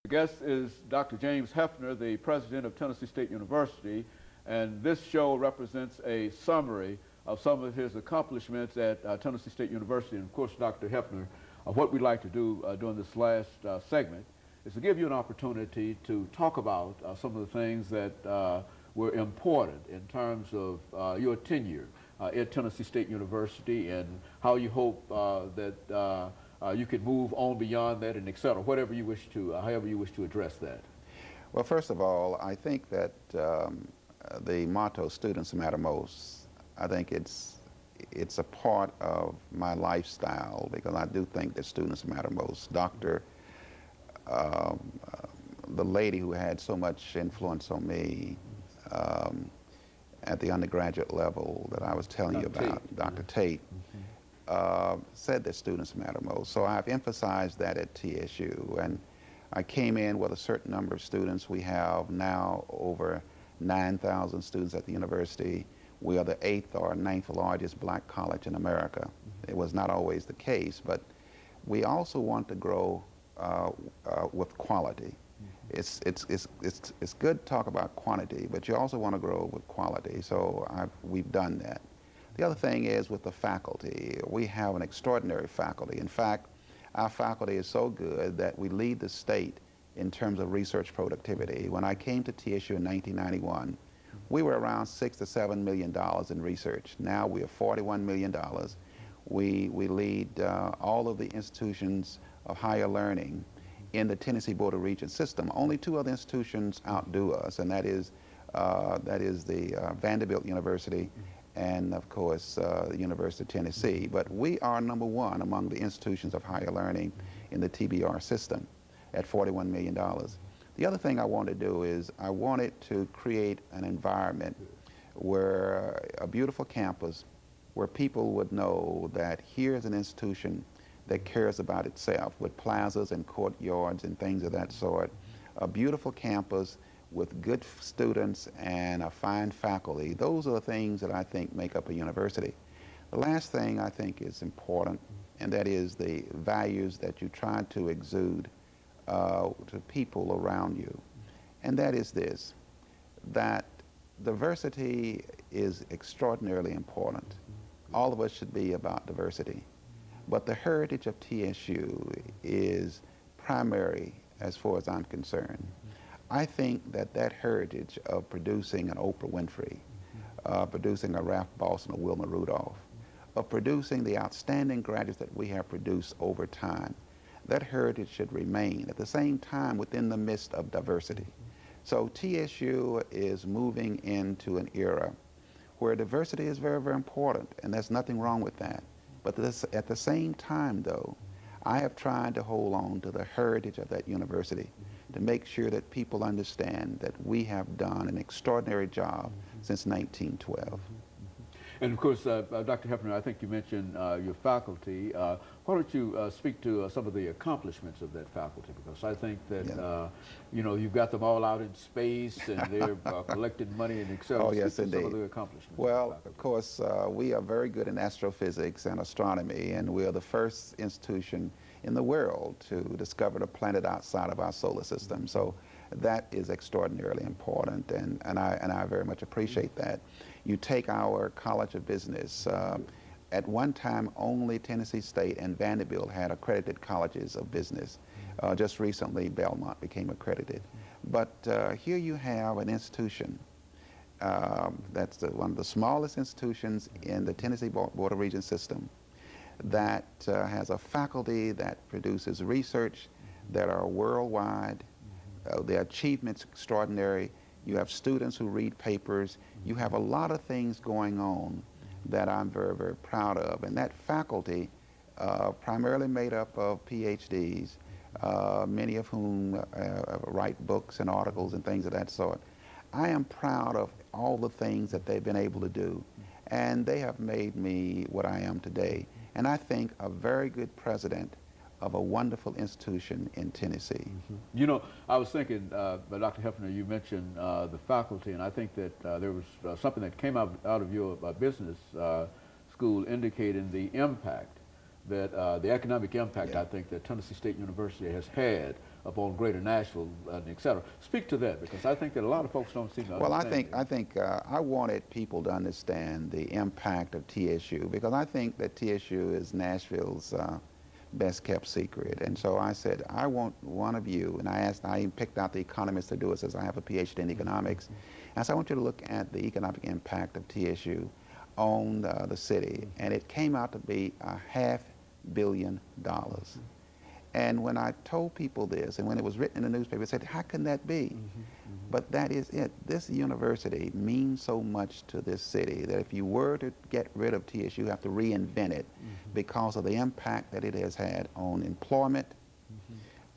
The guest is Dr. James Hefner, the president of Tennessee State University, and this show represents a summary of some of his accomplishments at Tennessee State University. And of course, Dr. Hefner, what we'd like to do during this last segment is to give you an opportunity to talk about some of the things that were important in terms of your tenure at Tennessee State University and how you hope that you could move on beyond that and et cetera, whatever you wish to, however you wish to address that. Well, first of all, I think that the motto, students matter most, I think it's a part of my lifestyle because I do think that students matter most. The lady who had so much influence on me at the undergraduate level that I was telling you about, Dr. Tate, said that students matter most. So I've emphasized that at TSU, and I came in with a certain number of students. We have now over 9,000 students at the university. We are the 8th or 9th largest black college in America. It was not always the case, but we also want to grow with quality. It's good to talk about quantity, but you also want to grow with quality, so we've done that. The other thing is with the faculty. We have an extraordinary faculty. In fact, our faculty is so good that we lead the state in terms of research productivity. When I came to TSU in 1991, we were around $6 to $7 million in research. Now we are $41 million. We lead all of the institutions of higher learning in the Tennessee Board of Regents system. Only 2 other institutions outdo us, and that is the Vanderbilt University and, of course, the University of Tennessee. But we are #1 among the institutions of higher learning in the TBR system at $41 million. The other thing I want to do is I wanted to create an environment where a beautiful campus where people would know that here's an institution that cares about itself, with plazas and courtyards and things of that sort. A beautiful campus with good students and a fine faculty. Those are the things that I think make up a university. The last thing I think is important, and that is the values that you try to exude to people around you. And that is this, that diversity is extraordinarily important. All of us should be about diversity. But the heritage of TSU is primary as far as I'm concerned. I think that that heritage of producing an Oprah Winfrey, producing a Ralph Boston or Wilma Rudolph, of producing the outstanding graduates that we have produced over time, that heritage should remain at the same time within the midst of diversity. So TSU is moving into an era where diversity is very, very important, and there's nothing wrong with that. But at the same time, though, I have tried to hold on to the heritage of that university to make sure that people understand that we have done an extraordinary job since 1912. And of course, Dr. Hefner, I think you mentioned your faculty. Why don't you speak to some of the accomplishments of that faculty? Because I think that, you know, you've got them all out in space and they're collecting money and et cetera. Oh, yes, indeed. Some of the accomplishments. Well, of course, we are very good in astrophysics and astronomy, and we are the first institution in the world to discover the planet outside of our solar system. So that is extraordinarily important, and I very much appreciate that. You take our College of Business. At one time, only Tennessee State and Vanderbilt had accredited colleges of business. Just recently, Belmont became accredited. But here you have an institution that's one of the smallest institutions in the Tennessee Board of Regents system that has a faculty that produces research that are worldwide. Their achievements extraordinary. You have students who read papers. You have a lot of things going on that I'm very, very proud of. And that faculty, primarily made up of PhDs, many of whom write books and articles and things of that sort. I am proud of all the things that they've been able to do. And they have made me what I am today. And I think a very good president of a wonderful institution in Tennessee. You know, I was thinking, Dr. Hefner, you mentioned the faculty, and I think that there was something that came out of your business school indicating the impact that the economic impact, I think, that Tennessee State University has had upon Greater Nashville, et cetera. Speak to that, because I think that a lot of folks don't seem to understand. Well, I wanted people to understand the impact of TSU, because I think that TSU is Nashville's best kept secret. And so I said, I want one of you, and I even picked out the economist to do it, since I have a PhD in economics. And so I want you to look at the economic impact of TSU on the city, and it came out to be $500 million. And when I told people this, and when it was written in the newspaper, they said, how can that be? But that is it. This university means so much to this city that if you were to get rid of TSU, you have to reinvent it because of the impact that it has had on employment,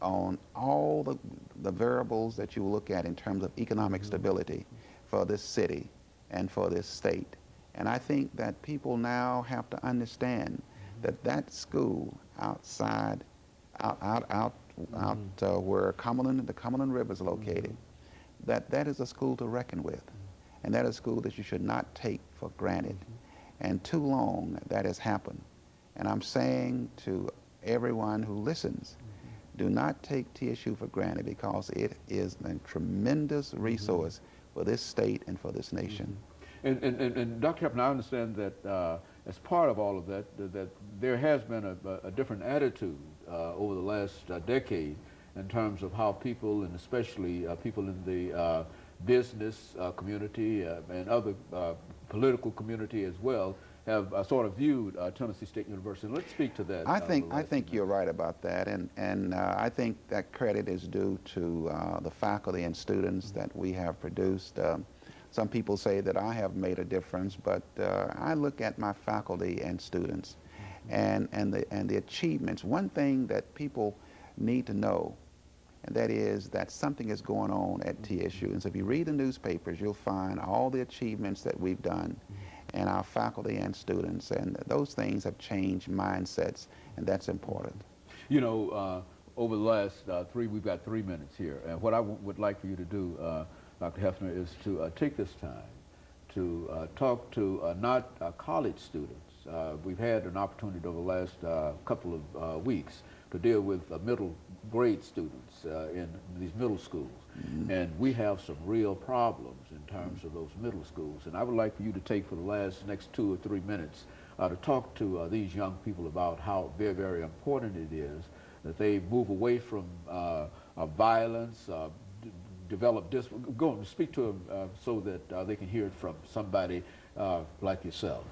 on all the variables that you look at in terms of economic stability for this city and for this state. And I think that people now have to understand that that school outside, out where the Cumberland River is located, that is a school to reckon with. And that is a school that you should not take for granted. And too long that has happened. And I'm saying to everyone who listens, do not take TSU for granted, because it is a tremendous resource for this state and for this nation. And Dr. Hefner, I understand that as part of all of that, that there has been a different attitude over the last decade in terms of how people, and especially people in the business community and other political community as well, have sort of viewed Tennessee State University. And let's speak to that. I think you're right about that, and I think that credit is due to the faculty and students that we have produced. Some people say that I have made a difference, but I look at my faculty and students and the achievements. One thing that people need to know, and that is that something is going on at TSU. And so if you read the newspapers, you'll find all the achievements that we've done and our faculty and students, and those things have changed mindsets, and that's important. You know, over the last we've got 3 minutes here, and what I would like for you to do, Dr. Hefner, is to take this time to talk to not college students. We've had an opportunity over the last couple of weeks to deal with middle grade students in these middle schools. And we have some real problems in terms of those middle schools. And I would like for you to take for the next 2 or 3 minutes to talk to these young people about how very, very important it is that they move away from violence, go and speak to them so that they can hear it from somebody like yourself.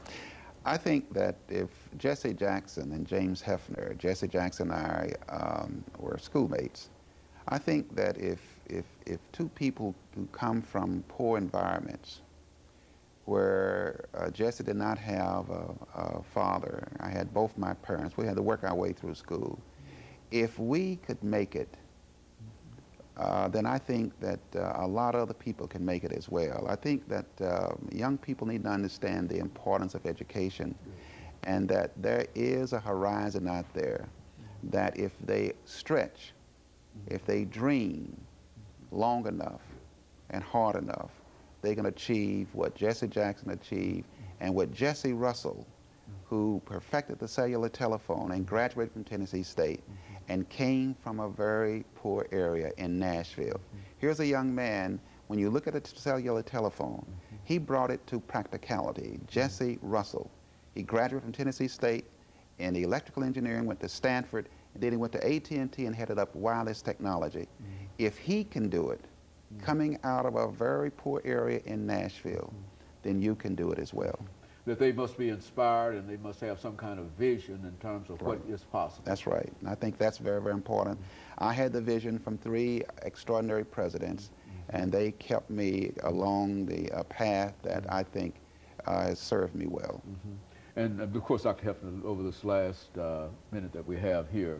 I think that if Jesse Jackson and James Hefner, Jesse Jackson and I were schoolmates, I think that if two people who come from poor environments, where Jesse did not have a father, I had both my parents, we had to work our way through school. If we could make it, then I think that a lot of other people can make it as well. I think that young people need to understand the importance of education, and that there is a horizon out there that if they stretch, if they dream long enough and hard enough, they can achieve what Jesse Jackson achieved and what Jesse Russell, who perfected the cellular telephone and graduated from Tennessee State and came from a very poor area in Nashville. Here's a young man, when you look at the cellular telephone, he brought it to practicality. Jesse Russell. He graduated from Tennessee State in electrical engineering, went to Stanford, and then he went to AT&T and headed up wireless technology. If he can do it, coming out of a very poor area in Nashville, then you can do it as well. That they must be inspired and they must have some kind of vision in terms of what is possible. That's right. And I think that's very, very important. I had the vision from 3 extraordinary presidents, and they kept me along the path that I think has served me well. And of course, Dr. Hefner, over this last minute that we have here,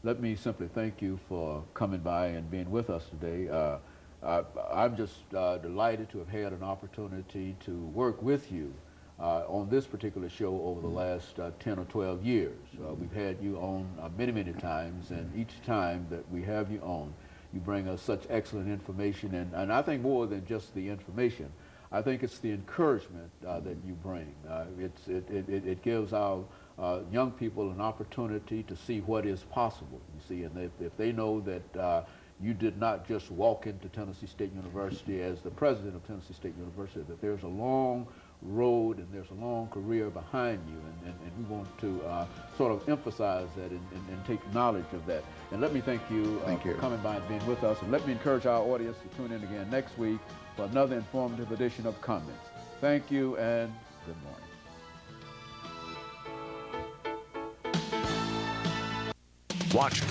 let me simply thank you for coming by and being with us today. I'm just delighted to have had an opportunity to work with you on this particular show over the last 10 or 12 years. We've had you on many, many times, and each time that we have you on, you bring us such excellent information, and I think more than just the information, I think it's the encouragement that you bring. It gives our young people an opportunity to see what is possible, you see, and if they know that you did not just walk into Tennessee State University as the president of Tennessee State University, that there's a long road and there's a long career behind you, and we want to sort of emphasize that and take knowledge of that. And let me thank you for coming by and being with us, and let me encourage our audience to tune in again next week for another informative edition of Comments. Thank you and good morning. Watch